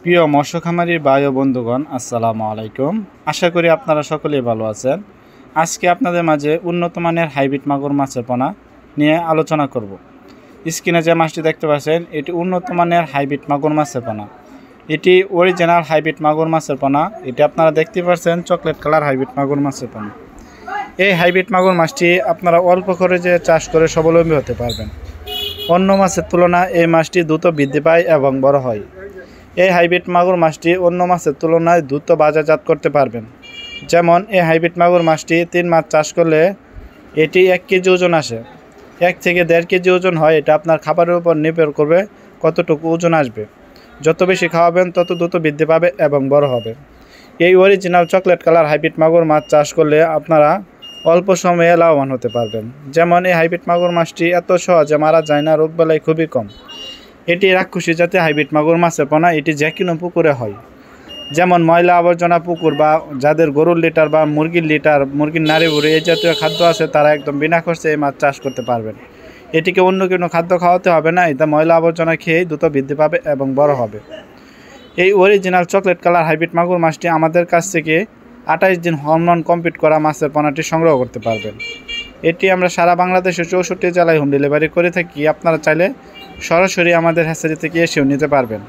প্রিয় মৎস্য খামারি ভাই ও বন্ধুগণ, আসসালামু আলাইকুম। আশা করি আপনারা সকলেই ভালো আছেন। আজকে আপনাদের মাঝে উন্নত মানের হাইব্রিড মাগুর মাছের পোনা নিয়ে আলোচনা করব। স্ক্রিনে যে মাছটি দেখতে পাচ্ছেন, এটি উন্নত মানের হাইব্রিড মাগুর মাছের পোনা। এটি অরিজিনাল হাইব্রিড মাগুর মাছের পোনা। এটি আপনারা দেখতে পাচ্ছেন চকলেট কালার হাইব্রিড মাগুর মাছের পোনা। এই হাইব্রিড মাগুর মাছটি আপনারা অল্প খরচে চাষ করে স্বাবলম্বী হতে পারবেন। অন্য মাছের তুলনায় এই মাছটি দ্রুত বৃদ্ধি পায় এবং বড় হয়। এই হাইব্রিড মাগুর মাছটি অন্য মাছের তুলনায় দ্রুত বাজারজাত করতে পারবেন। যেমন এই হাইব্রিড মাগুর মাছটি 3 মাস চাষ করলে এটি 1 কেজি ওজন আসে। 1 থেকে 1.5 কেজি ওজন হয়। এটা আপনার খাবারের উপর নির্ভর করবে কতটুকু ওজন আসবে। যত বেশি খাওয়াবেন তত দ্রুত বৃদ্ধি পাবে এবং বড় হবে। এই অরিজিনাল চকলেট কালার হাইব্রিড মাগুর মাছ চাষ করলে আপনারা অল্প সময়ে লাভবান হতে পারবেন। যেমন এই হাইব্রিড মাগুর মাছটি এত সহজে মারা যায় না, রোগবালাই খুবই কম। এটি রাক্ষসী জাতীয় হাইব্রিড মাগুর মাছের পোনা। এটি যে কোনো পুকুরে হয়। যেমন ময়লা আবর্জনা পুকুর বা যাদের গরুর লিটার বা মুরগির লিটার, মুরগির নাড়ি ভুড়ি এই জাতীয় খাদ্য আছে, তারা একদম বিনা খরচে এই মাছ চাষ করতে পারবেন। এটিকে অন্য কোনো খাদ্য খাওয়াতে হবে না। এটা ময়লা আবর্জনা খেয়েই দ্রুত বৃদ্ধি পাবে এবং বড় হবে। এই অরিজিনাল চকলেট কালার হাইব্রিড মাগুর মাছটি আমাদের কাছ থেকে 28 দিন হরমোন কমপ্লিট করা মাছের পোনাটি সংগ্রহ করতে পারবেন। এটি আমরা সারা বাংলাদেশে 64 জেলায় হোম ডেলিভারি করে থাকি। আপনারা চাইলে সরাসরি আমাদের হ্যাচারি থেকে এসেও নিতে পারবেন।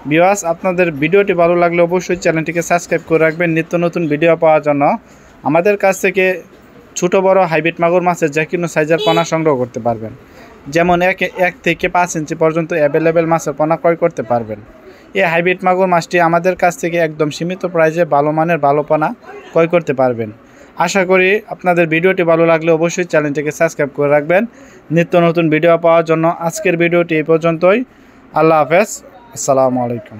ভিউয়ার্স, আপনাদের ভিডিওটি ভালো লাগলে অবশ্যই চ্যানেলটিকে সাবস্ক্রাইব করে রাখবেন নিত্য নতুন ভিডিও পাওয়ার জন্য। আমাদের কাছ থেকে ছোট বড় হাইব্রিড মাগুর মাছের যে কোনো সাইজের পোনা সংগ্রহ করতে পারবেন। যেমন 1 থেকে 5 ইঞ্চি পর্যন্ত অ্যাভেলেবেল মাছের পোনা ক্রয় করতে পারবেন। এই হাইব্রিড মাগুর মাছটি আমাদের কাছ থেকে একদম সীমিত প্রাইসে ভালো মানের ভালো পোনা ক্রয় করতে পারবেন। আশা করি আপনাদের ভিডিওটি ভালো লাগলে অবশ্যই চ্যানেলটিকে সাবস্ক্রাইব করে রাখবেন নিত্য নতুন ভিডিও পাওয়ার জন্য। আজকের ভিডিওটি এই পর্যন্তই। আল্লাহ হাফেজ, আসসালামু আলাইকুম।